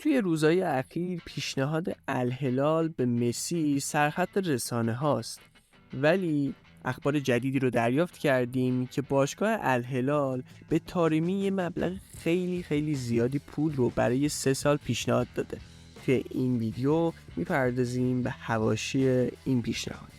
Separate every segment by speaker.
Speaker 1: توی روزهای اخیر پیشنهاد الهلال به مسی سرخط رسانه هاست، ولی اخبار جدیدی رو دریافت کردیم که باشگاه الهلال به طارمی یه مبلغ خیلی زیادی پول رو برای 3 سال پیشنهاد داده. توی این ویدیو میپردازیم به حواشی این پیشنهاد.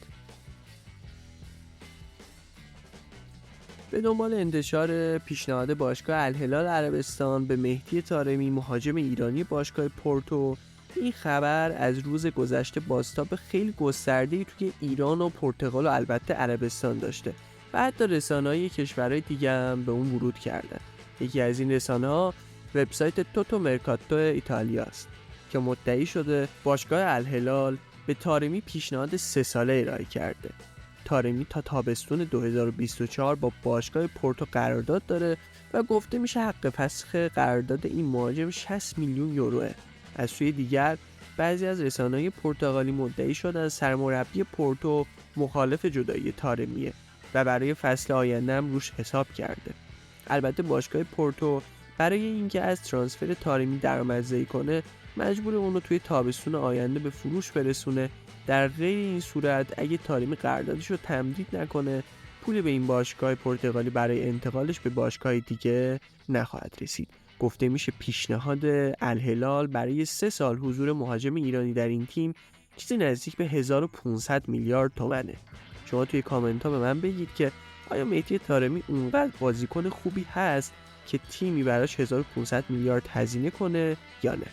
Speaker 1: به دنبال انتشار پیشنهاد باشگاه الهلال عربستان به مهدی طارمی مهاجم ایرانی باشگاه پورتو، این خبر از روز گذشته بازتاب خیلی گسترده‌ای توی ایران و پرتغال و البته عربستان داشته و حتی رسانه‌های کشورهای دیگه هم به اون ورود کردن. یکی از این رسانه‌ها وبسایت توتو مرکاتو ایتالیا است که مدعی شده باشگاه الهلال به طارمی پیشنهاد 3 ساله ارائه کرده. طارمی تا تابستون 2024 با باشگاه پورتو قرارداد داره و گفته میشه حق فسخ قرارداد این مهاجم 60 میلیون یوروه. از سوی دیگر بعضی از رسانه‌های پرتغالی مدعی شدن سرمربی پورتو مخالف جدایی طارمیه و برای فصل آینده هم روش حساب کرده. البته باشگاه پورتو برای اینکه از ترانسفر طارمی درآمدزایی کنه مجبور اون رو توی تابستون آینده به فروش برسونه. در غیر این صورت اگه طارمی قراردادش رو تمدید نکنه پولی به این باشگاه پرتغالی برای انتقالش به باشگاه دیگه نخواهد رسید. گفته میشه پیشنهاد الهلال برای 3 سال حضور مهاجم ایرانی در این تیم چیزی نزدیک به 1500 میلیارد تومنه. شما توی کامنت ها به من بگید که آیا مهدی طارمی اونقدر بازیکن خوبی هست که تیمی براش 1500 میلیارد هزینه کنه یا نه؟